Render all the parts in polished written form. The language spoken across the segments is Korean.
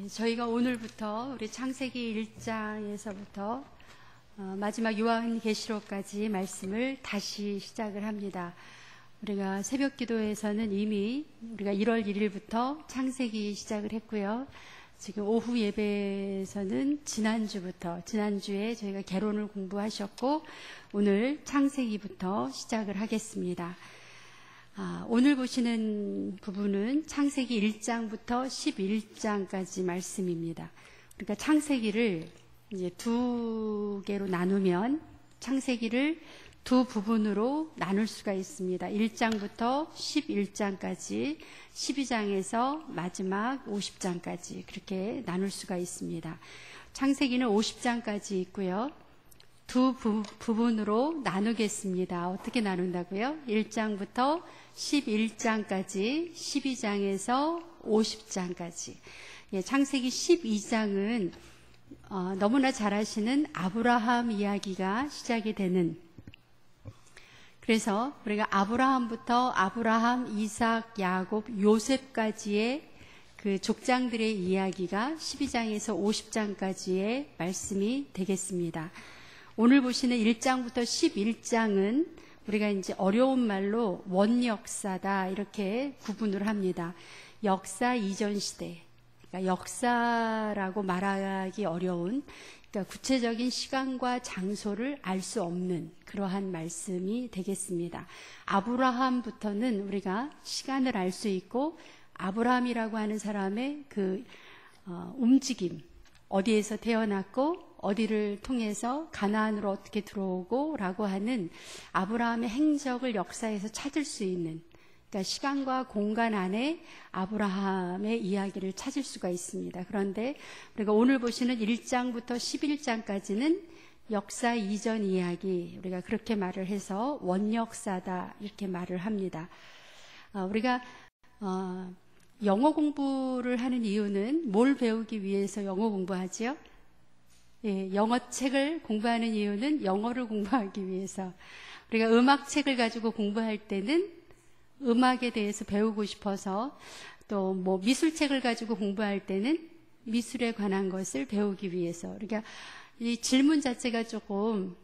저희가 오늘부터 우리 창세기 1장에서부터 마지막 요한계시록까지 말씀을 다시 시작을 합니다. 우리가 새벽 기도에서는 이미 우리가 1월 1일부터 창세기 시작을 했고요. 지금 오후 예배에서는 지난주에 저희가 개론을 공부하셨고 오늘 창세기부터 시작을 하겠습니다. 오늘 보시는 부분은 창세기 1장부터 11장까지 말씀입니다. 그러니까 창세기를 이제 두 개로 나누면 창세기를 두 부분으로 나눌 수가 있습니다. 1장부터 11장까지, 12장에서 마지막 50장까지 그렇게 나눌 수가 있습니다. 창세기는 50장까지 있고요. 두 부분으로 나누겠습니다. 어떻게 나눈다고요? 1장부터 11장까지, 12장에서 50장까지. 창세기 12장은 너무나 잘 아시는 아브라함 이야기가 시작이 되는, 그래서 우리가 아브라함부터 아브라함, 이삭, 야곱, 요셉까지의 그 족장들의 이야기가 12장에서 50장까지의 말씀이 되겠습니다. 오늘 보시는 1장부터 11장은 우리가 이제 어려운 말로 원역사다 이렇게 구분을 합니다. 역사 이전 시대, 그러니까 역사라고 말하기 어려운, 그러니까 구체적인 시간과 장소를 알 수 없는 그러한 말씀이 되겠습니다. 아브라함부터는 우리가 시간을 알 수 있고 아브라함이라고 하는 사람의 그 움직임, 어디에서 태어났고 어디를 통해서 가나안으로 어떻게 들어오고 라고 하는 아브라함의 행적을 역사에서 찾을 수 있는, 그러니까 시간과 공간 안에 아브라함의 이야기를 찾을 수가 있습니다. 그런데 우리가 오늘 보시는 1장부터 11장까지는 역사 이전 이야기, 우리가 그렇게 말을 해서 원역사다 이렇게 말을 합니다. 우리가 영어 공부를 하는 이유는 뭘 배우기 위해서 영어 공부하지요? 영어 책을 공부하는 이유는 영어를 공부하기 위해서. 우리가 음악 책을 가지고 공부할 때는 음악에 대해서 배우고 싶어서, 또 뭐 미술책을 가지고 공부할 때는 미술에 관한 것을 배우기 위해서. 그러니까 이 질문 자체가 좀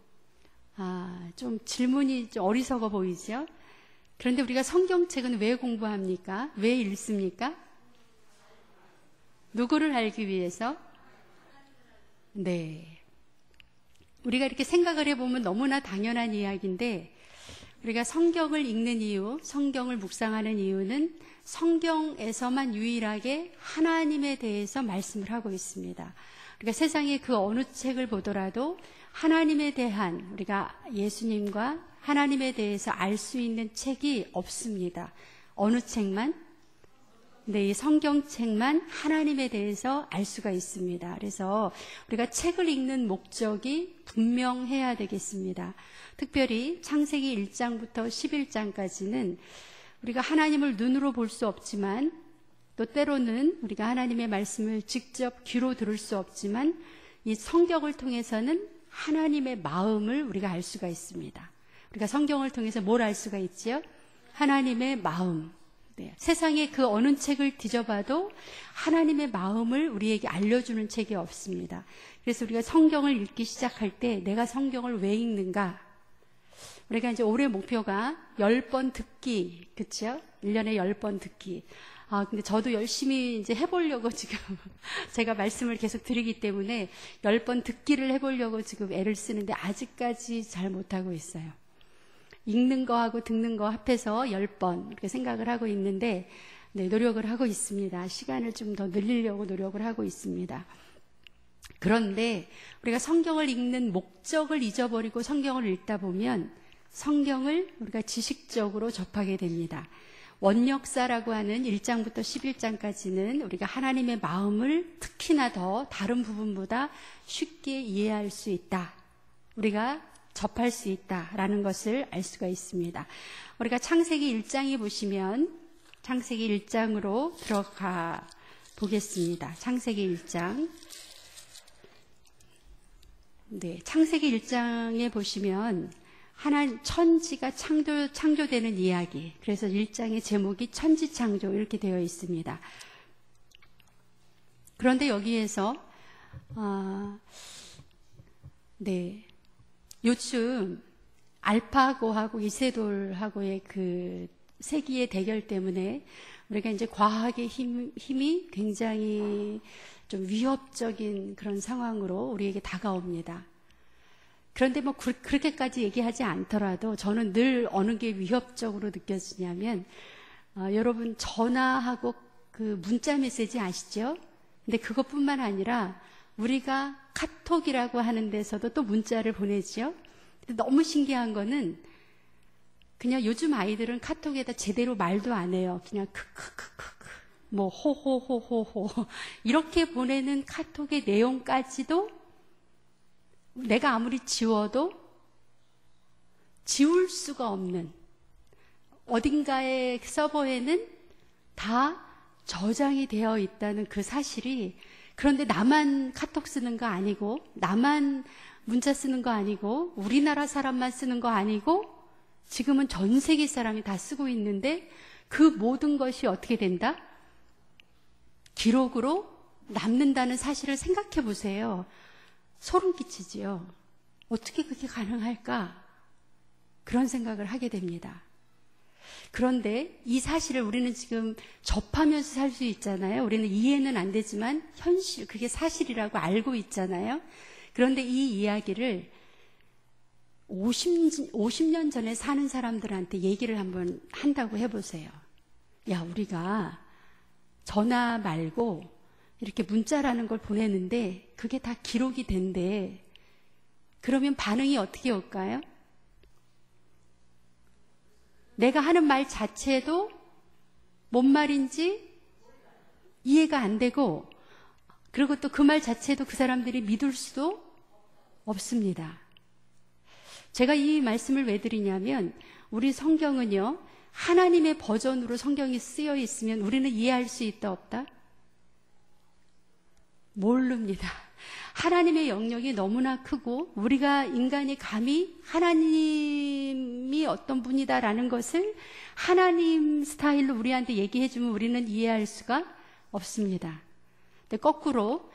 질문이 좀 어리석어 보이죠? 그런데 우리가 성경책은 왜 공부합니까? 왜 읽습니까? 누구를 알기 위해서? 네. 우리가 이렇게 생각을 해보면 너무나 당연한 이야기인데, 우리가 성경을 읽는 이유, 성경을 묵상하는 이유는 성경에서만 유일하게 하나님에 대해서 말씀을 하고 있습니다. 그러니까 세상의 그 어느 책을 보더라도 하나님에 대한, 우리가 예수님과 하나님에 대해서 알 수 있는 책이 없습니다. 어느 책만? 네, 이 성경책만 하나님에 대해서 알 수가 있습니다. 그래서 우리가 책을 읽는 목적이 분명해야 되겠습니다. 특별히 창세기 1장부터 11장까지는 우리가 하나님을 눈으로 볼 수 없지만, 또 때로는 우리가 하나님의 말씀을 직접 귀로 들을 수 없지만, 이 성경을 통해서는 하나님의 마음을 우리가 알 수가 있습니다. 우리가 성경을 통해서 뭘 알 수가 있지요? 하나님의 마음. 네. 세상의 그 어느 책을 뒤져봐도 하나님의 마음을 우리에게 알려주는 책이 없습니다. 그래서 우리가 성경을 읽기 시작할 때 내가 성경을 왜 읽는가? 우리가 이제 올해 목표가 10번 듣기, 그쵸? 1년에 10번 듣기. 근데 저도 열심히 이제 해보려고 지금 제가 말씀을 계속 드리기 때문에 10번 듣기를 해보려고 지금 애를 쓰는데 아직까지 잘 못하고 있어요. 읽는 거하고 듣는 거 합해서 10번 이렇게 생각을 하고 있는데, 네, 노력을 하고 있습니다. 시간을 좀 더 늘리려고 노력을 하고 있습니다. 그런데 우리가 성경을 읽는 목적을 잊어버리고 성경을 읽다 보면 성경을 우리가 지식적으로 접하게 됩니다. 원역사라고 하는 1장부터 11장까지는 우리가 하나님의 마음을 특히나 더 다른 부분보다 쉽게 이해할 수 있다, 우리가 접할 수 있다라는 것을 알 수가 있습니다. 우리가 창세기 1장에 보시면 창세기 1장으로 들어가 보겠습니다. 창세기 1장. 네, 창세기 1장에 보시면 천지가 창조되는 이야기. 그래서 1장의 제목이 천지창조 이렇게 되어 있습니다. 그런데 여기에서 요즘 알파고하고 이세돌하고의 그 세기의 대결 때문에 우리가 이제 과학의 힘이 굉장히 좀 위협적인 그런 상황으로 우리에게 다가옵니다. 그런데 뭐 그렇게까지 얘기하지 않더라도 저는 늘 어느 게 위협적으로 느껴지냐면 여러분 전화하고 그 문자 메시지 아시죠? 근데 그것뿐만 아니라 우리가 카톡이라고 하는 데서도 또 문자를 보내죠. 근데 너무 신기한 거는 그냥 요즘 아이들은 카톡에다 제대로 말도 안 해요. 그냥 크크크크크 뭐 호호호호호 이렇게 보내는 카톡의 내용까지도 내가 아무리 지워도 지울 수가 없는 어딘가의 서버에는 다 저장이 되어 있다는 그 사실이, 그런데 나만 카톡 쓰는 거 아니고 나만 문자 쓰는 거 아니고 우리나라 사람만 쓰는 거 아니고 지금은 전 세계 사람이 다 쓰고 있는데 그 모든 것이 어떻게 된다? 기록으로 남는다는 사실을 생각해 보세요. 소름 끼치지요. 어떻게 그게 가능할까? 그런 생각을 하게 됩니다. 그런데 이 사실을 우리는 지금 접하면서 살 수 있잖아요. 우리는 이해는 안 되지만 현실, 그게 사실이라고 알고 있잖아요. 그런데 이 이야기를 50년 전에 사는 사람들한테 얘기를 한번 한다고 해보세요. 야, 우리가 전화 말고 이렇게 문자라는 걸 보내는데 그게 다 기록이 된대. 그러면 반응이 어떻게 올까요? 내가 하는 말 자체도 뭔 말인지 이해가 안 되고, 그리고 또 그 말 자체도 그 사람들이 믿을 수도 없습니다. 제가 이 말씀을 왜 드리냐면, 우리 성경은요, 하나님의 버전으로 성경이 쓰여 있으면 우리는 이해할 수 있다 없다? 모릅니다. 하나님의 영역이 너무나 크고 우리가 인간이 감히 하나님이 어떤 분이다라는 것을 하나님 스타일로 우리한테 얘기해주면 우리는 이해할 수가 없습니다. 근데 거꾸로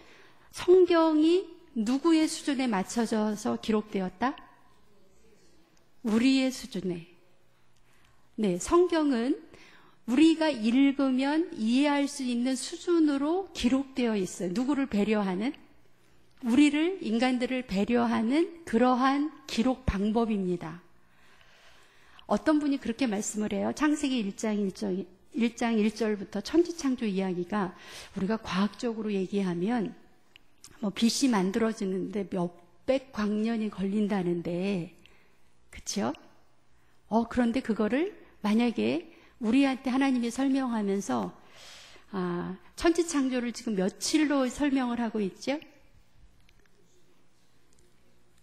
성경이 누구의 수준에 맞춰져서 기록되었다? 우리의 수준에. 네, 성경은 우리가 읽으면 이해할 수 있는 수준으로 기록되어 있어요. 누구를 배려하는? 우리를, 인간들을 배려하는 그러한 기록 방법입니다. 어떤 분이 그렇게 말씀을 해요. 창세기 1장 1절부터 천지창조 이야기가 우리가 과학적으로 얘기하면 뭐 빛이 만들어지는데 몇백 광년이 걸린다는데, 그쵸? 그런데 그거를 만약에 우리한테 하나님이 설명하면서 천지창조를 지금 며칠로 설명을 하고 있죠?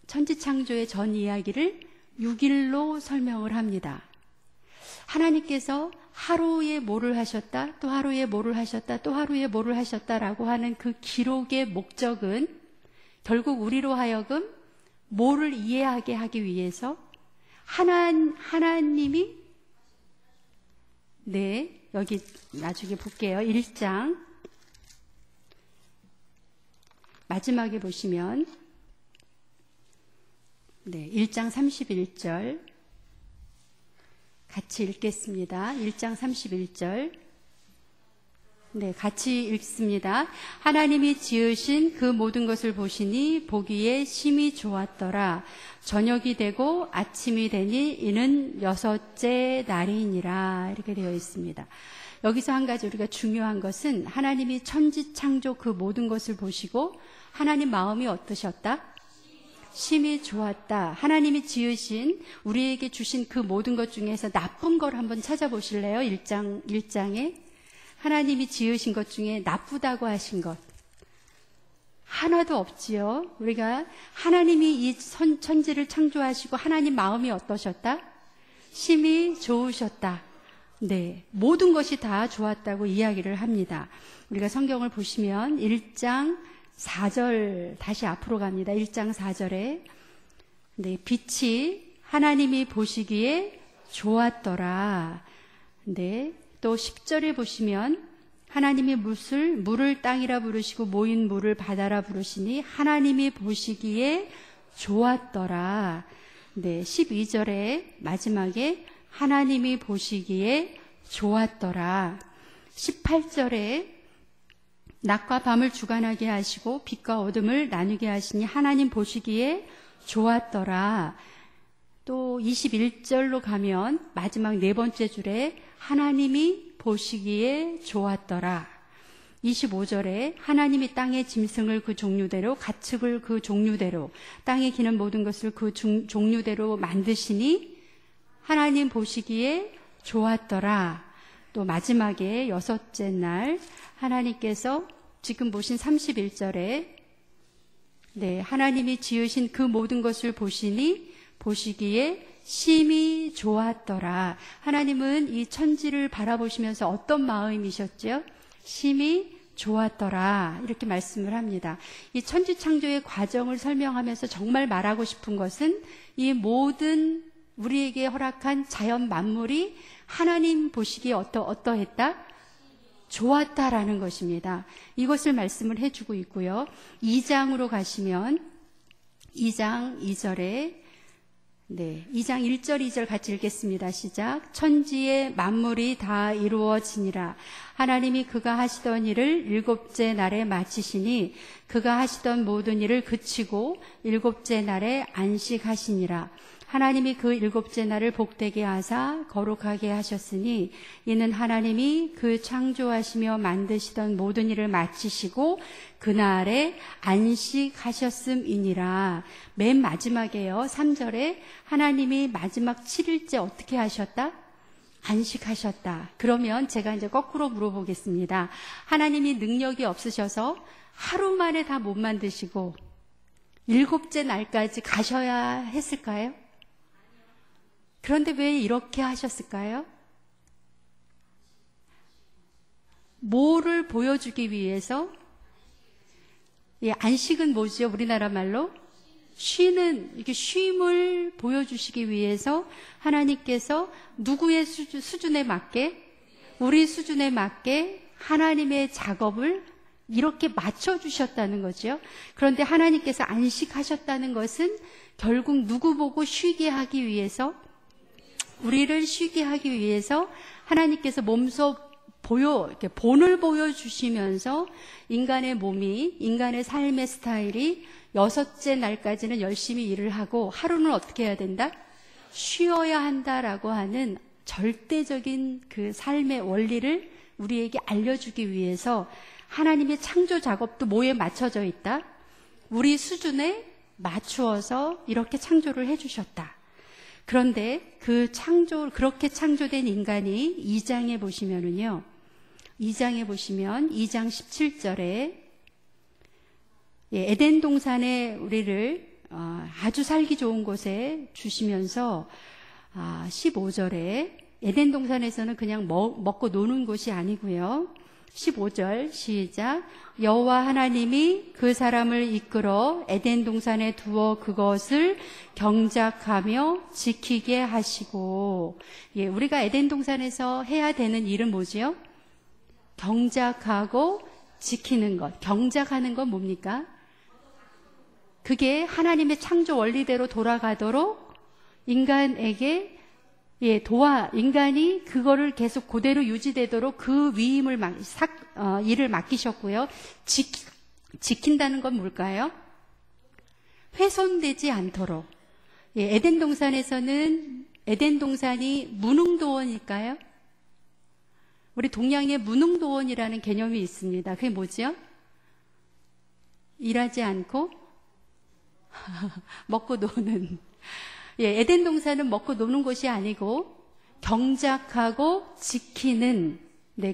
천지창조의 전 이야기를 6일로 설명을 합니다. 하나님께서 하루에 뭐를 하셨다, 또 하루에 뭐를 하셨다, 또 하루에 뭐를 하셨다라고 하는 그 기록의 목적은 결국 우리로 하여금 뭐를 이해하게 하기 위해서 하나님이, 네, 여기 나중에 볼게요. 1장 마지막에 보시면, 네, 1장 31절 같이 읽겠습니다. 1장 31절. 네, 같이 읽습니다. 하나님이 지으신 그 모든 것을 보시니 보기에 심히 좋았더라. 저녁이 되고 아침이 되니 이는 6째 날이니라. 이렇게 되어 있습니다. 여기서 한 가지 우리가 중요한 것은 하나님이 천지창조 그 모든 것을 보시고 하나님 마음이 어떠셨다? 심히 좋았다. 하나님이 지으신, 우리에게 주신 그 모든 것 중에서 나쁜 걸 한번 찾아보실래요? 1장에 하나님이 지으신 것 중에 나쁘다고 하신 것 하나도 없지요. 우리가 하나님이 이 천지를 창조하시고 하나님 마음이 어떠셨다? 심히 좋으셨다. 네, 모든 것이 다 좋았다고 이야기를 합니다. 우리가 성경을 보시면 1장 4절, 다시 앞으로 갑니다. 1장 4절에 네, 빛이 하나님이 보시기에 좋았더라. 네, 또 10절에 보시면 하나님이 물을 땅이라 부르시고 모인 물을 바다라 부르시니 하나님이 보시기에 좋았더라. 네, 12절에 마지막에 하나님이 보시기에 좋았더라. 18절에 낮과 밤을 주관하게 하시고 빛과 어둠을 나누게 하시니 하나님 보시기에 좋았더라. 또 21절로 가면 마지막 네 번째 줄에 하나님이 보시기에 좋았더라. 25절에 하나님이 땅의 짐승을 그 종류대로 가축을 그 종류대로 땅에 기는 모든 것을 그 종류대로 만드시니 하나님 보시기에 좋았더라. 또 마지막에 여섯째 날 하나님께서 지금 보신 31절에 네, 하나님이 지으신 그 모든 것을 보시니 보시기에 심히 좋았더라. 하나님은 이 천지를 바라보시면서 어떤 마음이셨죠? 심히 좋았더라. 이렇게 말씀을 합니다. 이 천지 창조의 과정을 설명하면서 정말 말하고 싶은 것은 이 모든 우리에게 허락한 자연 만물이 하나님 보시기에 어떠했다? 좋았다라는 것입니다. 이것을 말씀을 해주고 있고요. 2장으로 가시면 2장 2절에 네, 2장 1절 2절 같이 읽겠습니다. 시작. 천지의 만물이 다 이루어지니라. 하나님이 그가 하시던 일을 일곱째 날에 마치시니 그가 하시던 모든 일을 그치고 일곱째 날에 안식하시니라. 하나님이 그 일곱째 날을 복되게 하사 거룩하게 하셨으니 이는 하나님이 그 창조하시며 만드시던 모든 일을 마치시고 그날에 안식하셨음이니라. 맨 마지막에요. 3절에 하나님이 마지막 7일째 어떻게 하셨다? 안식하셨다. 그러면 제가 이제 거꾸로 물어보겠습니다. 하나님이 능력이 없으셔서 하루 만에 다 못 만드시고 일곱째 날까지 가셔야 했을까요? 그런데 왜 이렇게 하셨을까요? 뭐를 보여주기 위해서? 예, 안식은 뭐죠? 우리나라 말로? 쉬는, 이렇게 쉼을 보여주시기 위해서 하나님께서 누구의 수준에 맞게, 우리 수준에 맞게 하나님의 작업을 이렇게 맞춰주셨다는 거죠. 그런데 하나님께서 안식하셨다는 것은 결국 누구 보고 쉬게 하기 위해서, 우리를 쉬게 하기 위해서 하나님께서 몸소 이렇게 본을 보여주시면서 인간의 몸이, 인간의 삶의 스타일이 여섯째 날까지는 열심히 일을 하고 하루는 어떻게 해야 된다? 쉬어야 한다라고 하는 절대적인 그 삶의 원리를 우리에게 알려주기 위해서 하나님의 창조 작업도 뭐에 맞춰져 있다? 우리 수준에 맞추어서 이렇게 창조를 해주셨다. 그런데 그렇게 창조된 인간이 2장에 보시면은요, 2장에 보시면 2장 17절에 에덴 동산에 우리를 아주 살기 좋은 곳에 주시면서 15절에 에덴 동산에서는 그냥 먹고 노는 곳이 아니고요. 15절 시작. 여호와 하나님이 그 사람을 이끌어 에덴 동산에 두어 그것을 경작하며 지키게 하시고, 예, 우리가 에덴 동산에서 해야 되는 일은 뭐지요? 경작하고 지키는 것. 경작하는 건 뭡니까? 그게 하나님의 창조 원리대로 돌아가도록 인간에게 인간이 그거를 계속 그대로 유지되도록 그 일을 맡기셨고요. 지킨다는 건 뭘까요? 훼손되지 않도록. 에덴 동산에서는 에덴 동산이 무능도원일까요? 우리 동양에 무능도원이라는 개념이 있습니다. 그게 뭐죠? 일하지 않고 먹고 노는. 에덴 동산은 먹고 노는 곳이 아니고 경작하고 지키는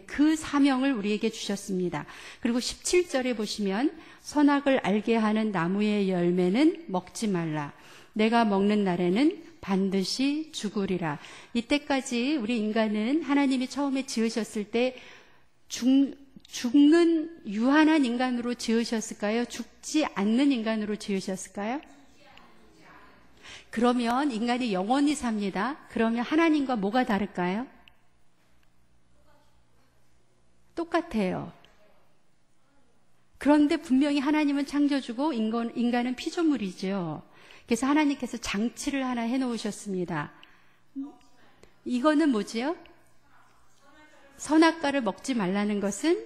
그 사명을 우리에게 주셨습니다. 그리고 17절에 보시면 선악을 알게 하는 나무의 열매는 먹지 말라. 내가 먹는 날에는 반드시 죽으리라. 이때까지 우리 인간은 하나님이 처음에 지으셨을 때 죽는 유한한 인간으로 지으셨을까요? 죽지 않는 인간으로 지으셨을까요? 그러면 인간이 영원히 삽니다. 그러면 하나님과 뭐가 다를까요? 똑같아요. 그런데 분명히 하나님은 창조주고 인간은 피조물이죠. 그래서 하나님께서 장치를 하나 해놓으셨습니다. 이거는 뭐지요? 선악과를 먹지 말라는 것은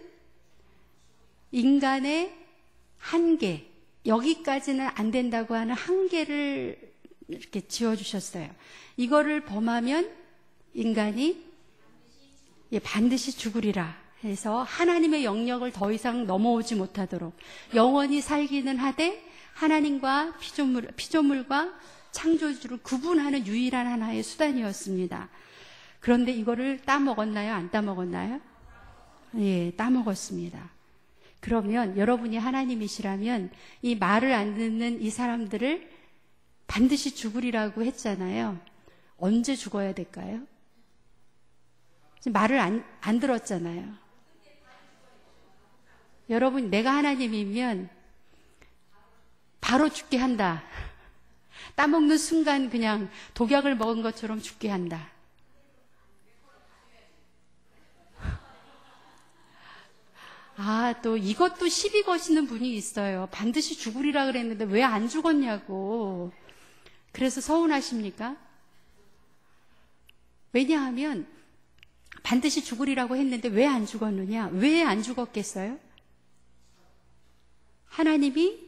인간의 한계, 여기까지는 안 된다고 하는 한계를 이렇게 지어주셨어요. 이거를 범하면 인간이 반드시 죽으리라 해서 하나님의 영역을 더 이상 넘어오지 못하도록 영원히 살기는 하되 하나님과 피조물과 창조주를 구분하는 유일한 하나의 수단이었습니다. 그런데 이거를 따먹었나요? 안 따먹었나요? 예, 따먹었습니다. 그러면 여러분이 하나님이시라면 이 말을 안 듣는 이 사람들을 반드시 죽으리라고 했잖아요. 언제 죽어야 될까요? 말을 안 들었잖아요. 여러분, 내가 하나님이면 바로 죽게 한다. 따먹는 순간 그냥 독약을 먹은 것처럼 죽게 한다. 또 이것도 시비 거시는 분이 있어요. 반드시 죽으리라 그랬는데 왜 안 죽었냐고. 그래서 서운하십니까? 왜냐하면 반드시 죽으리라고 했는데 왜 안 죽었느냐? 왜 안 죽었겠어요? 하나님이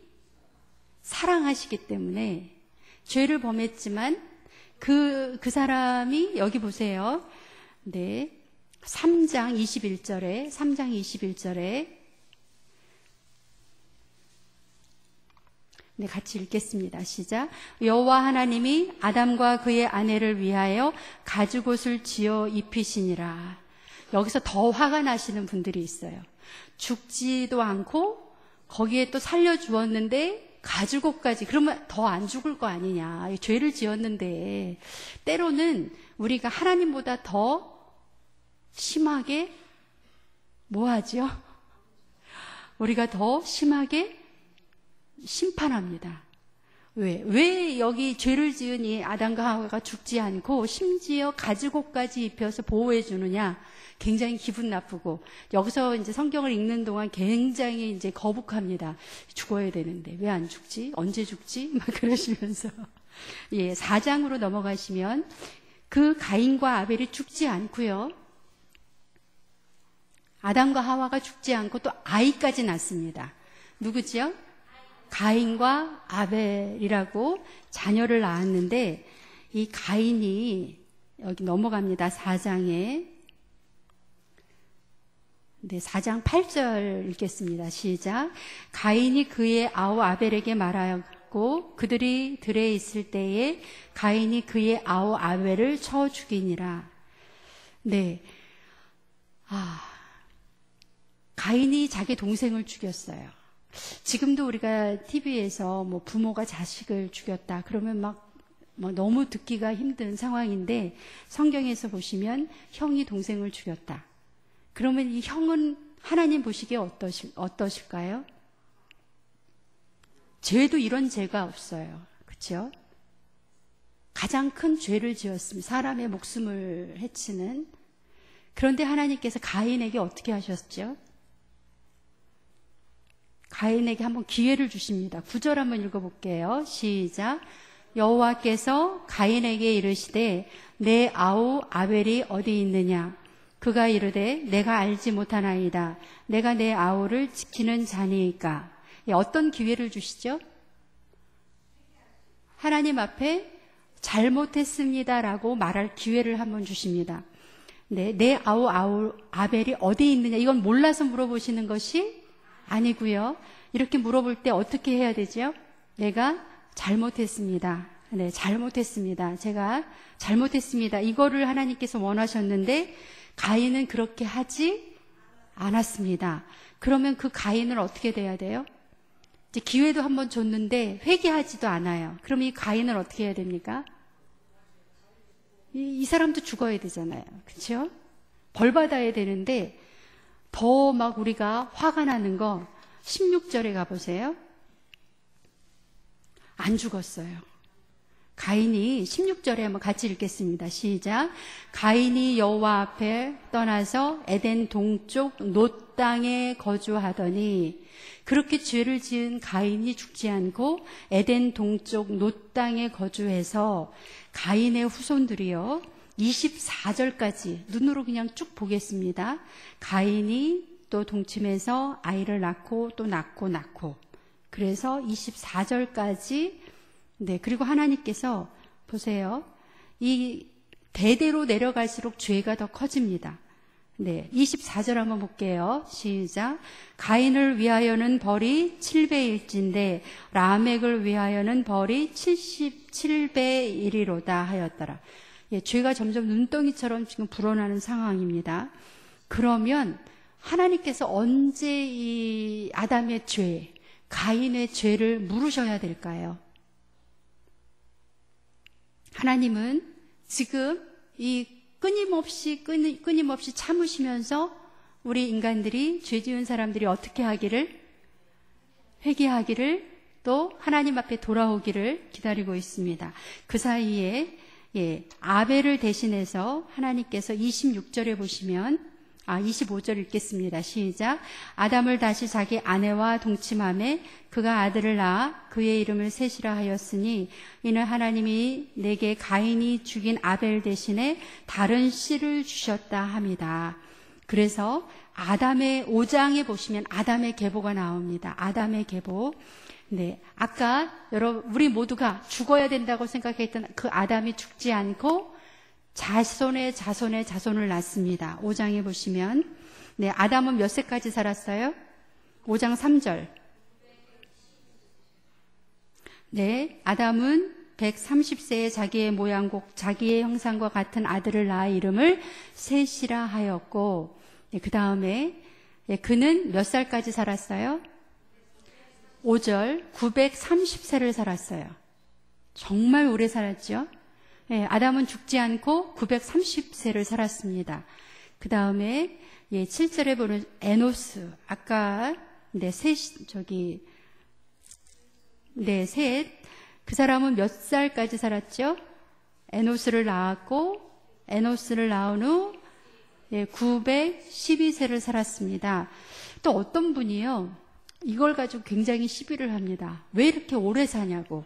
사랑하시기 때문에 죄를 범했지만 그 사람이 여기 보세요. 네. 3장 21절에 네, 같이 읽겠습니다. 시작. 여호와 하나님이 아담과 그의 아내를 위하여 가죽옷을 지어 입히시니라. 여기서 더 화가 나시는 분들이 있어요. 죽지도 않고 거기에 또 살려주었는데 가죽옷까지. 그러면 더 안 죽을 거 아니냐. 죄를 지었는데 때로는 우리가 하나님보다 더 심하게 뭐 하죠? 우리가 더 심하게 심판합니다. 왜 여기 죄를 지은 이 아담과 하와가 죽지 않고 심지어 가죽옷까지 입혀서 보호해 주느냐? 굉장히 기분 나쁘고 여기서 이제 성경을 읽는 동안 굉장히 이제 거북합니다. 죽어야 되는데 왜 안 죽지? 언제 죽지? 막 그러시면서 4장으로 넘어가시면 그 가인과 아벨이 죽지 않고요. 아담과 하와가 죽지 않고 또 아이까지 낳습니다. 누구지요? 가인과 아벨이라고 자녀를 낳았는데 이 가인이 여기 넘어갑니다. 4장에 4장 8절 읽겠습니다. 시작. 가인이 그의 아우 아벨에게 말하였고 그들이 들에 있을 때에 가인이 그의 아우 아벨을 쳐 죽이니라. 네. 가인이 자기 동생을 죽였어요. 지금도 우리가 TV에서 뭐 부모가 자식을 죽였다 그러면 막 너무 듣기가 힘든 상황인데 성경에서 보시면 형이 동생을 죽였다. 그러면 이 형은 하나님 보시기에 어떠실까요? 죄도 이런 죄가 없어요. 그렇죠? 가장 큰 죄를 지었습니다. 사람의 목숨을 해치는. 그런데 하나님께서 가인에게 어떻게 하셨죠? 가인에게 한번 기회를 주십니다. 9절 한번 읽어볼게요. 시작. 여호와께서 가인에게 이르시되 내 아우 아벨이 어디 있느냐? 그가 이르되 내가 알지 못하나이다. 내가 내 아우를 지키는 자니이까. 어떤 기회를 주시죠? 하나님 앞에 잘못했습니다라고 말할 기회를 한번 주십니다. 네, 내 아우 아벨이 어디 있느냐? 이건 몰라서 물어보시는 것이 아니고요. 이렇게 물어볼 때 어떻게 해야 되죠? 내가 잘못했습니다. 네, 잘못했습니다. 제가 잘못했습니다. 이거를 하나님께서 원하셨는데 가인은 그렇게 하지 않았습니다. 그러면 그 가인은 어떻게 돼야 돼요? 이제 기회도 한번 줬는데 회개하지도 않아요. 그럼 이 가인은 어떻게 해야 됩니까? 이 사람도 죽어야 되잖아요. 그렇죠? 벌 받아야 되는데 더 막 우리가 화가 나는 거 16절에 가보세요. 안 죽었어요. 가인이 16절에 한번 같이 읽겠습니다. 시작. 가인이 여호와 앞에 떠나서 에덴 동쪽 놋 땅에 거주하더니, 그렇게 죄를 지은 가인이 죽지 않고 에덴 동쪽 놋 땅에 거주해서 가인의 후손들이요 24절까지 눈으로 그냥 쭉 보겠습니다. 가인이 또 동침해서 아이를 낳고 또 낳고 그래서 24절까지, 네, 그리고 하나님께서 보세요. 이 대대로 내려갈수록 죄가 더 커집니다. 네, 24절 한번 볼게요. 시작. 가인을 위하여는 벌이 7배일진데 라멕을 위하여는 벌이 77배이리로다 하였더라. 예, 죄가 점점 눈덩이처럼 지금 불어나는 상황입니다. 그러면 하나님께서 언제 이 아담의 죄, 가인의 죄를 물으셔야 될까요? 하나님은 지금 이 끊임없이 참으시면서 우리 인간들이, 죄 지은 사람들이 어떻게 하기를, 회개하기를, 또 하나님 앞에 돌아오기를 기다리고 있습니다. 그 사이에 아벨을 대신해서 하나님께서 26절에 보시면 25절 읽겠습니다. 시작. 아담을 다시 자기 아내와 동침하매 그가 아들을 낳아 그의 이름을 셋이라 하였으니 이는 하나님이 내게 가인이 죽인 아벨 대신에 다른 씨를 주셨다 합니다. 그래서 아담의 5장에 보시면 아담의 계보가 나옵니다. 아담의 계보. 네, 아까 우리 모두가 죽어야 된다고 생각했던 그 아담이 죽지 않고 자손의 자손을 낳습니다. 5장에 보시면, 네, 아담은 몇 세까지 살았어요? 5장 3절. 네, 아담은 130세에 자기의 모양곡, 자기의 형상과 같은 아들을 낳아 이름을 셋이라 하였고, 네, 그 다음에 그는 몇 살까지 살았어요? 5절, 930세를 살았어요. 정말 오래 살았죠? 네, 아담은 죽지 않고 930세를 살았습니다. 그 다음에 7절에 보는 에노스, 아까 셋, 그 사람은 몇 살까지 살았죠? 에노스를 낳았고, 에노스를 낳은 후 912세를 살았습니다. 또 어떤 분이요, 이걸 가지고 굉장히 시비를 합니다. 왜 이렇게 오래 사냐고.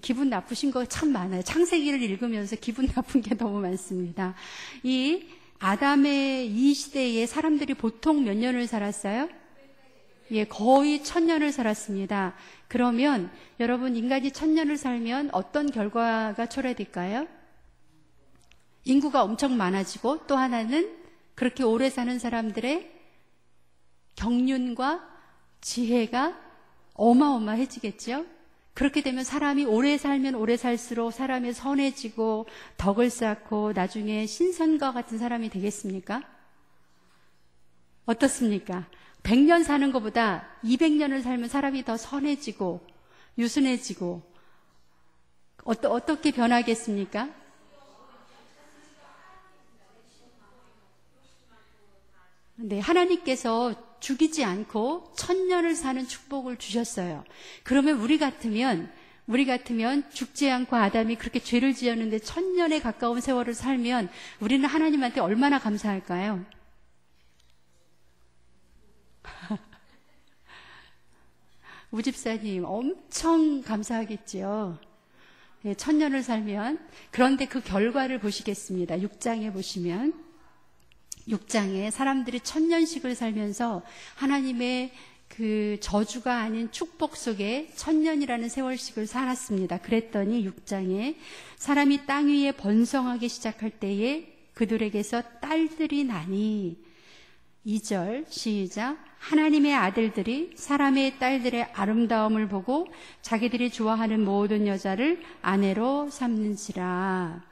기분 나쁘신 거 참 많아요. 창세기를 읽으면서 기분 나쁜 게 너무 많습니다. 이 아담의 이 시대에 사람들이 보통 몇 년을 살았어요? 거의 1000년을 살았습니다. 그러면 여러분, 인간이 1000년을 살면 어떤 결과가 초래될까요? 인구가 엄청 많아지고, 또 하나는 그렇게 오래 사는 사람들의 경륜과 지혜가 어마어마해지겠죠? 그렇게 되면 사람이 오래 살면 오래 살수록 사람이 선해지고 덕을 쌓고 나중에 신선과 같은 사람이 되겠습니까? 어떻습니까? 100년 사는 것보다 200년을 살면 사람이 더 선해지고 유순해지고 어떻게 변하겠습니까? 네, 하나님께서 죽이지 않고 1000년을 사는 축복을 주셨어요. 그러면 우리 같으면 죽지 않고 아담이 그렇게 죄를 지었는데 1000년에 가까운 세월을 살면 우리는 하나님한테 얼마나 감사할까요? 우집사님 엄청 감사하겠죠. 1000년을 살면. 그런데 그 결과를 보시겠습니다. 6장에 보시면, 6장에 사람들이 1000년씩을 살면서 하나님의 그 저주가 아닌 축복 속에 1000년이라는 세월씩을 살았습니다. 그랬더니 6장에 사람이 땅 위에 번성하기 시작할 때에 그들에게서 딸들이 나니, 2절 시작. 하나님의 아들들이 사람의 딸들의 아름다움을 보고 자기들이 좋아하는 모든 여자를 아내로 삼는지라.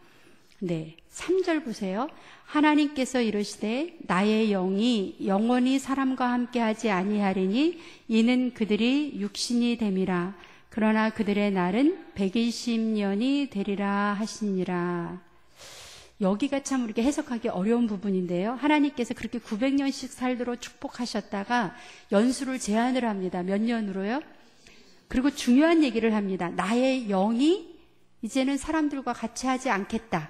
네, 3절 보세요. 하나님께서 이르시되 나의 영이 영원히 사람과 함께하지 아니하리니 이는 그들이 육신이 됨이라. 그러나 그들의 날은 120년이 되리라 하시니라. 여기가 참 우리가 해석하기 어려운 부분인데요. 하나님께서 그렇게 900년씩 살도록 축복하셨다가 연수를 제한을 합니다. 몇 년으로요? 그리고 중요한 얘기를 합니다. 나의 영이 이제는 사람들과 같이 하지 않겠다.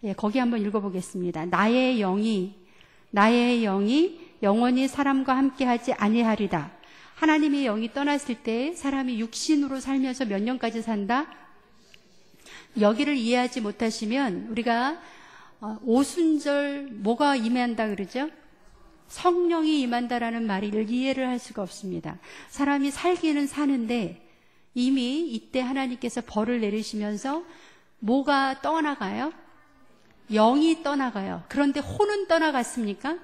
예, 거기 한번 읽어보겠습니다. 나의 영이 영원히 사람과 함께 하지 아니하리다. 하나님의 영이 떠났을 때 사람이 육신으로 살면서 몇 년까지 산다? 여기를 이해하지 못하시면 우리가 오순절 뭐가 임한다 그러죠? 성령이 임한다라는 말을 이해를 할 수가 없습니다. 사람이 살기는 사는데 이미 이때 하나님께서 벌을 내리시면서 뭐가 떠나가요? 영이 떠나가요. 그런데 혼은 떠나갔습니까?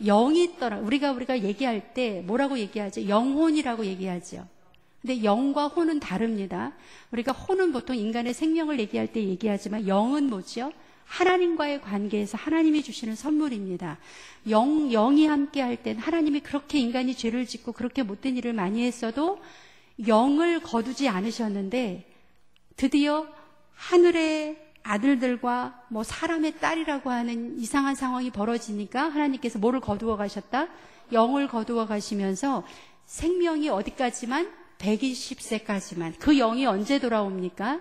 영이 우리가 얘기할 때 뭐라고 얘기하죠? 영혼이라고 얘기하죠. 근데 영과 혼은 다릅니다. 우리가 혼은 보통 인간의 생명을 얘기할 때 얘기하지만 영은 뭐죠? 하나님과의 관계에서 하나님이 주시는 선물입니다. 영이 함께 할 땐 하나님이 그렇게 인간이 죄를 짓고 그렇게 못된 일을 많이 했어도 영을 거두지 않으셨는데 드디어 하늘의 아들들과 뭐 사람의 딸이라고 하는 이상한 상황이 벌어지니까 하나님께서 뭐를 거두어 가셨다? 영을 거두어 가시면서 생명이 어디까지만? 120세까지만. 그 영이 언제 돌아옵니까?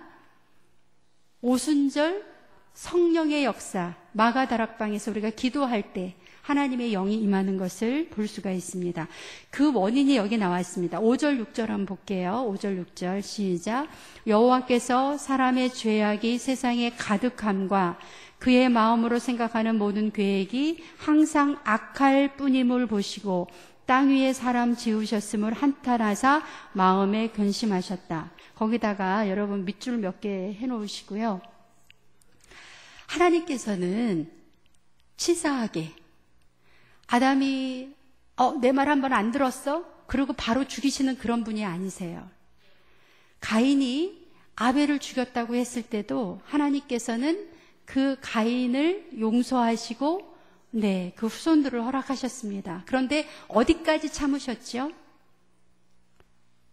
오순절 성령의 역사, 마가다락방에서 우리가 기도할 때 하나님의 영이 임하는 것을 볼 수가 있습니다. 그 원인이 여기 나와 있습니다. 5절 6절 한번 볼게요. 5절 6절 시작. 여호와께서 사람의 죄악이 세상에 가득함과 그의 마음으로 생각하는 모든 계획이 항상 악할 뿐임을 보시고 땅 위에 사람 지으셨음을 한탄하사 마음에 근심하셨다. 거기다가 여러분 밑줄 몇 개 해놓으시고요. 하나님께서는 치사하게 아담이 내 말 한 번 안 들었어? 그리고 바로 죽이시는 그런 분이 아니세요. 가인이 아벨을 죽였다고 했을 때도 하나님께서는 그 가인을 용서하시고 그 후손들을 허락하셨습니다. 그런데 어디까지 참으셨죠?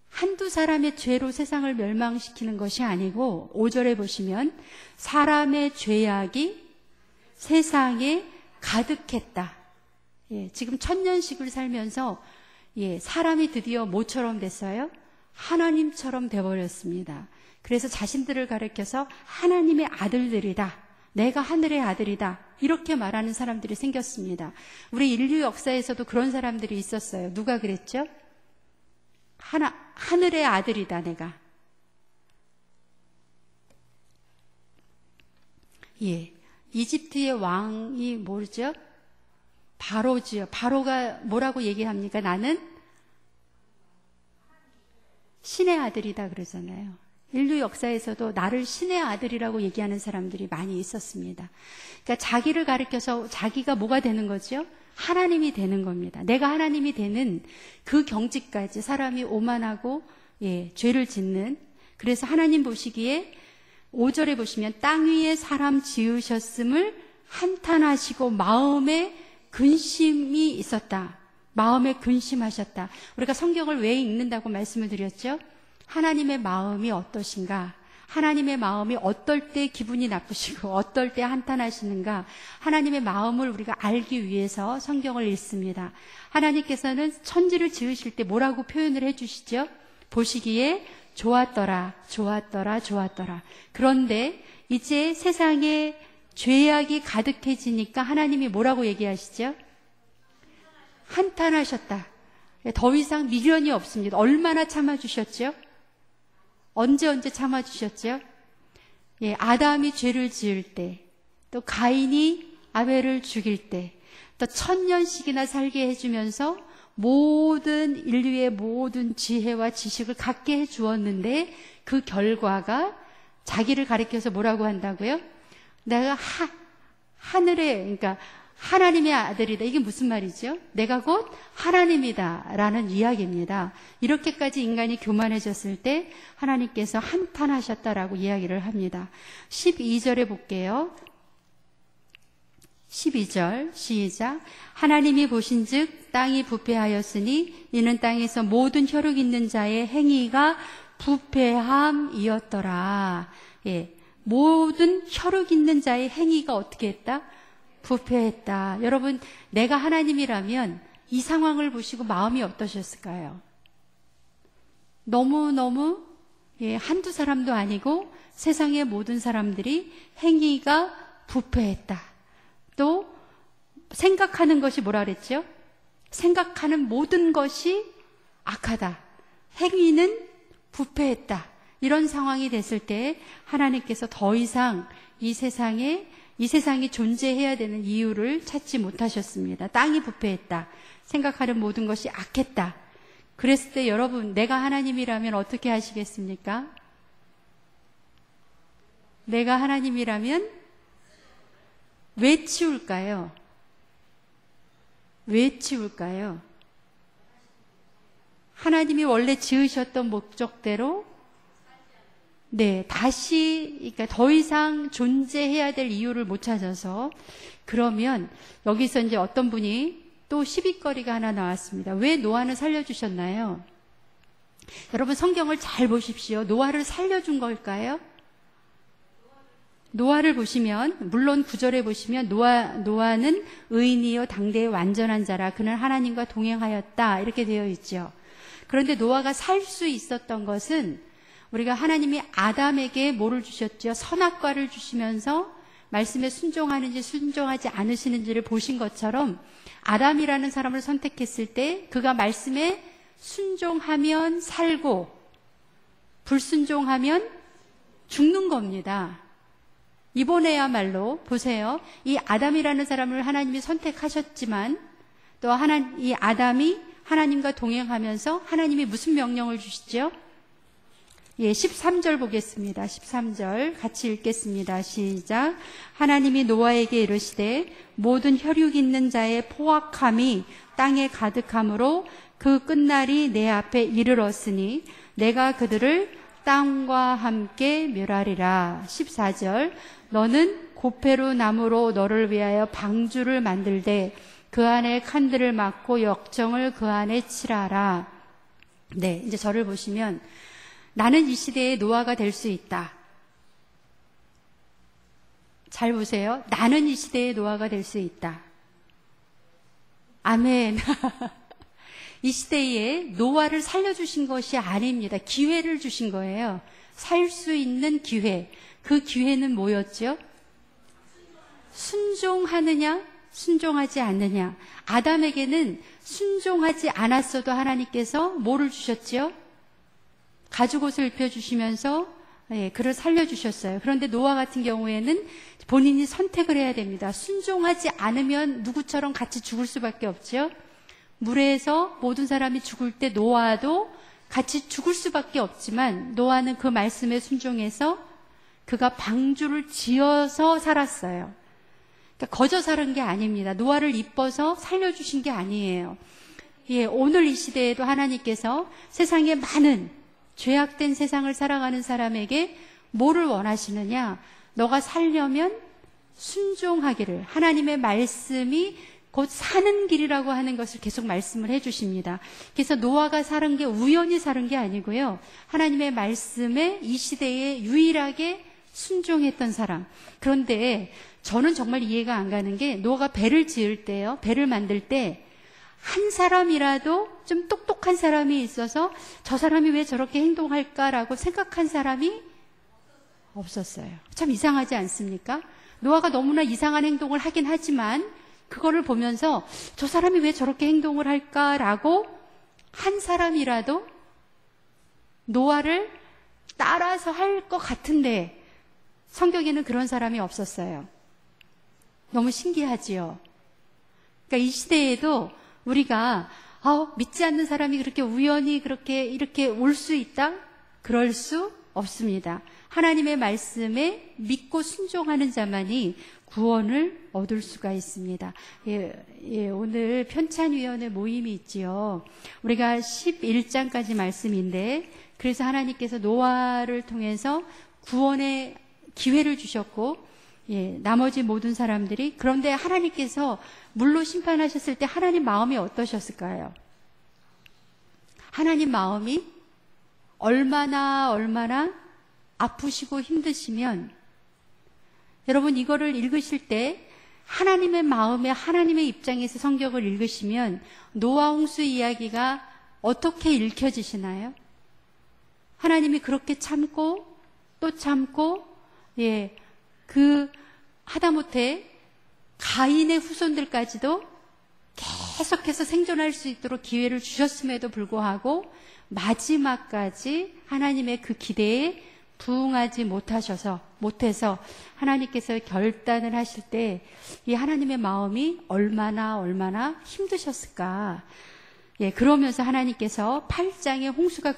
한두 사람의 죄로 세상을 멸망시키는 것이 아니고 5절에 보시면 사람의 죄악이 세상에 가득했다. 지금 천년식을 살면서 사람이 드디어 뭐처럼 됐어요? 하나님처럼 돼버렸습니다. 그래서 자신들을 가리켜서 하나님의 아들들이다. 내가 하늘의 아들이다. 이렇게 말하는 사람들이 생겼습니다. 우리 인류 역사에서도 그런 사람들이 있었어요. 누가 그랬죠? 하늘의 아들이다 내가. 이집트의 왕이 뭐죠? 바로지요. 바로가 뭐라고 얘기합니까? 나는 신의 아들이다 그러잖아요. 인류 역사에서도 나를 신의 아들이라고 얘기하는 사람들이 많이 있었습니다. 그러니까 자기를 가리켜서 자기가 뭐가 되는 거죠? 하나님이 되는 겁니다. 내가 하나님이 되는 그 경지까지 사람이 오만하고 죄를 짓는. 그래서 하나님 보시기에 5절에 보시면 땅 위에 사람 지으셨음을 한탄하시고 마음에 근심이 있었다. 마음에 근심하셨다. 우리가 성경을 왜 읽는다고 말씀을 드렸죠? 하나님의 마음이 어떠신가? 하나님의 마음이 어떨 때 기분이 나쁘시고 어떨 때 한탄하시는가? 하나님의 마음을 우리가 알기 위해서 성경을 읽습니다. 하나님께서는 천지를 지으실 때 뭐라고 표현을 해주시죠? 보시기에 좋았더라, 좋았더라, 좋았더라. 그런데 이제 세상에 죄악이 가득해지니까 하나님이 뭐라고 얘기하시죠? 한탄하셨다. 더 이상 미련이 없습니다. 얼마나 참아주셨죠? 언제 참아주셨죠? 아담이 죄를 지을 때, 또 가인이 아벨을 죽일 때, 또 1000년씩이나 살게 해주면서 모든 인류의 모든 지혜와 지식을 갖게 해주었는데 그 결과가 자기를 가리켜서 뭐라고 한다고요? 내가 그러니까 하나님의 아들이다. 이게 무슨 말이죠? 내가 곧 하나님이다 라는 이야기입니다. 이렇게까지 인간이 교만해졌을 때 하나님께서 한탄하셨다라고 이야기를 합니다. 12절에 볼게요. 12절 시작. 하나님이 보신즉 땅이 부패하였으니 이는 땅에서 모든 혈육 있는 자의 행위가 부패함이었더라. 모든 혈육 있는 자의 행위가 어떻게 했다? 부패했다. 여러분, 내가 하나님이라면 이 상황을 보시고 마음이 어떠셨을까요? 너무너무 한두 사람도 아니고 세상의 모든 사람들이 행위가 부패했다. 또 생각하는 것이 뭐라 그랬죠? 생각하는 모든 것이 악하다. 행위는 부패했다. 이런 상황이 됐을 때 하나님께서 더 이상 이 세상이 존재해야 되는 이유를 찾지 못하셨습니다. 땅이 부패했다. 생각하는 모든 것이 악했다. 그랬을 때 여러분, 내가 하나님이라면 어떻게 하시겠습니까? 내가 하나님이라면 왜 치울까요? 왜 치울까요? 하나님이 원래 지으셨던 목적대로 다시, 그러니까 더 이상 존재해야 될 이유를 못 찾아서, 그러면 여기서 이제 어떤 분이 또 시비거리가 하나 나왔습니다. 왜 노아는 살려주셨나요? 여러분 성경을 잘 보십시오. 노아를 살려준 걸까요? 노아를 보시면, 물론 9절에 보시면 노아는 의인이요 당대의 완전한 자라 그는 하나님과 동행하였다 이렇게 되어 있죠. 그런데 노아가 살 수 있었던 것은 우리가 하나님이 아담에게 뭐를 주셨죠? 선악과를 주시면서 말씀에 순종하는지 순종하지 않으시는지를 보신 것처럼 아담이라는 사람을 선택했을 때 그가 말씀에 순종하면 살고 불순종하면 죽는 겁니다. 이번에야말로 보세요. 이 아담이라는 사람을 하나님이 선택하셨지만 또 이 아담이 하나님과 동행하면서 하나님이 무슨 명령을 주시죠? 13절 보겠습니다. 13절 같이 읽겠습니다. 시작. 하나님이 노아에게 이르시되 모든 혈육 있는 자의 포악함이 땅에 가득함으로 그 끝날이 내 앞에 이르렀으니 내가 그들을 땅과 함께 멸하리라. 14절. 너는 고페루 나무로 너를 위하여 방주를 만들되 그 안에 칸들을 막고 역정을 그 안에 칠하라. 이제 저를 보시면 나는 이 시대의 노아가 될 수 있다. 잘 보세요. 나는 이 시대의 노아가 될 수 있다. 아멘. 이 시대에 노아를 살려주신 것이 아닙니다. 기회를 주신 거예요. 살 수 있는 기회. 그 기회는 뭐였죠? 순종하느냐, 순종하지 않느냐. 아담에게는 순종하지 않았어도 하나님께서 뭐를 주셨죠? 가죽옷을 입혀주시면서 그를 살려주셨어요. 그런데 노아 같은 경우에는 본인이 선택을 해야 됩니다. 순종하지 않으면 누구처럼 같이 죽을 수밖에 없죠. 물에서 모든 사람이 죽을 때 노아도 같이 죽을 수밖에 없지만 노아는 그 말씀에 순종해서 그가 방주를 지어서 살았어요. 그러니까 거저 사는 게 아닙니다. 노아를 이뻐서 살려주신 게 아니에요. 오늘 이 시대에도 하나님께서 세상에 많은 죄악된 세상을 살아가는 사람에게 뭐를 원하시느냐? 너가 살려면 순종하기를. 하나님의 말씀이 곧 사는 길이라고 하는 것을 계속 말씀을 해주십니다. 그래서 노아가 살은 게 우연히 살은 게 아니고요. 하나님의 말씀에 이 시대에 유일하게 순종했던 사람. 그런데 저는 정말 이해가 안 가는 게 노아가 배를 지을 때요. 배를 만들 때 한 사람이라도 좀 똑똑한 사람이 있어서 저 사람이 왜 저렇게 행동할까라고 생각한 사람이 없었어요. 참 이상하지 않습니까? 노아가 너무나 이상한 행동을 하긴 하지만 그거를 보면서 저 사람이 왜 저렇게 행동을 할까라고 한 사람이라도 노아를 따라서 할 것 같은데 성경에는 그런 사람이 없었어요. 너무 신기하지요. 그러니까 이 시대에도 우리가 믿지 않는 사람이 그렇게 우연히 이렇게 올 수 있다? 그럴 수 없습니다. 하나님의 말씀에 믿고 순종하는 자만이 구원을 얻을 수가 있습니다. 오늘 편찬위원회 모임이 있지요. 우리가 11장까지 말씀인데 그래서 하나님께서 노아를 통해서 구원의 기회를 주셨고 나머지 모든 사람들이 그런데 하나님께서 물로 심판하셨을 때 하나님 마음이 어떠셨을까요? 하나님 마음이 얼마나 아프시고 힘드시면 여러분 이거를 읽으실 때 하나님의 마음에 하나님의 입장에서 성경을 읽으시면 노아 홍수 이야기가 어떻게 읽혀지시나요? 하나님이 그렇게 참고 또 참고, 하다못해 가인의 후손들까지도 계속해서 생존할 수 있도록 기회를 주셨음에도 불구하고 마지막까지 하나님의 그 기대에 부응하지 못해서 하나님께서 결단을 하실 때 이 하나님의 마음이 얼마나 힘드셨을까. 그러면서 하나님께서 8장에 홍수가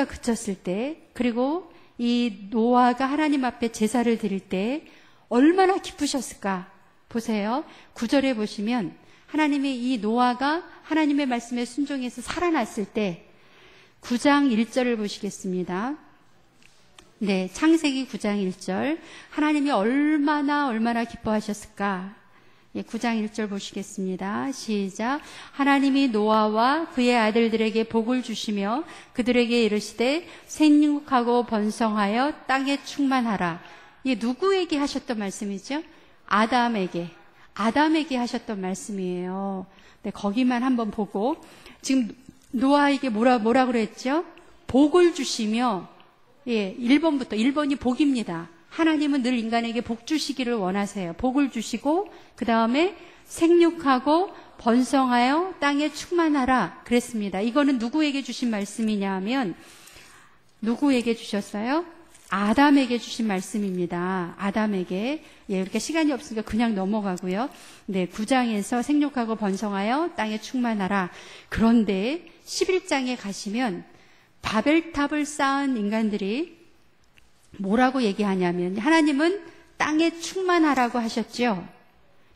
그쳤을 때, 그리고 이 노아가 하나님 앞에 제사를 드릴 때 얼마나 기쁘셨을까. 보세요. 9절에 보시면 하나님이 이 노아가 하나님의 말씀에 순종해서 살아났을 때 9장 1절을 보시겠습니다. 네, 창세기 9장 1절. 하나님이 얼마나 기뻐하셨을까. 9장 1절 보시겠습니다. 시작. 하나님이 노아와 그의 아들들에게 복을 주시며 그들에게 이르시되 생육하고 번성하여 땅에 충만하라. 이게 누구에게 하셨던 말씀이죠? 아담에게 하셨던 말씀이에요. 네, 거기만 한번 보고, 지금 노아에게 뭐라 그랬죠? 복을 주시며, 1번이 복입니다. 하나님은 늘 인간에게 복 주시기를 원하세요. 복을 주시고 그 다음에 생육하고 번성하여 땅에 충만하라 그랬습니다. 이거는 누구에게 주신 말씀이냐 하면 누구에게 주셨어요? 아담에게 주신 말씀입니다. 아담에게. 이렇게 시간이 없으니까 그냥 넘어가고요. 네, 9장에서 생육하고 번성하여 땅에 충만하라. 그런데 11장에 가시면 바벨탑을 쌓은 인간들이 뭐라고 얘기하냐면 하나님은 땅에 충만하라고 하셨죠.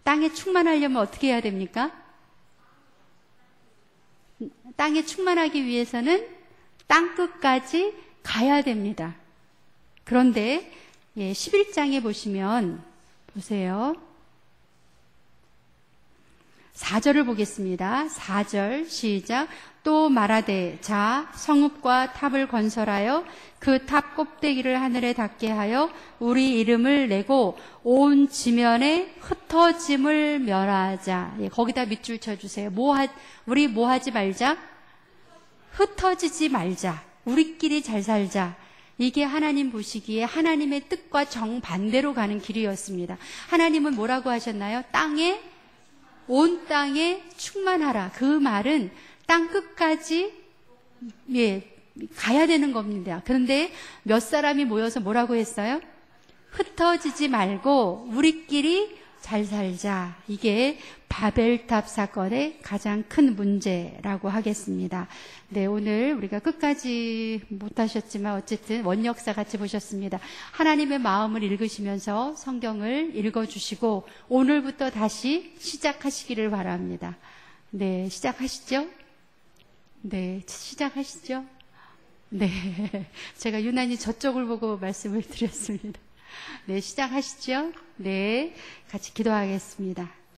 땅에 충만하려면 어떻게 해야 됩니까? 땅에 충만하기 위해서는 땅끝까지 가야 됩니다. 그런데 11장에 보시면 보세요. 4절을 보겠습니다. 4절 시작. 또 말하되 자 성읍과 탑을 건설하여 그 탑 꼭대기를 하늘에 닿게 하여 우리 이름을 내고 온 지면에 흩어짐을 멸하자. 거기다 밑줄 쳐주세요. 우리 뭐 하지 말자? 흩어지지 말자. 우리끼리 잘 살자. 이게 하나님 보시기에 하나님의 뜻과 정반대로 가는 길이었습니다. 하나님은 뭐라고 하셨나요? 온 땅에 충만하라. 그 말은 땅 끝까지 가야 되는 겁니다. 그런데 몇 사람이 모여서 뭐라고 했어요? 흩어지지 말고 우리끼리 잘 살자. 이게 바벨탑 사건의 가장 큰 문제라고 하겠습니다. 네, 오늘 우리가 끝까지 못하셨지만 어쨌든 원역사 같이 보셨습니다. 하나님의 마음을 읽으시면서 성경을 읽어주시고 오늘부터 다시 시작하시기를 바랍니다. 네, 시작하시죠? 네, 시작하시죠? 네, 제가 유난히 저쪽을 보고 말씀을 드렸습니다. 네, 시작하시죠? 네, 같이 기도하겠습니다.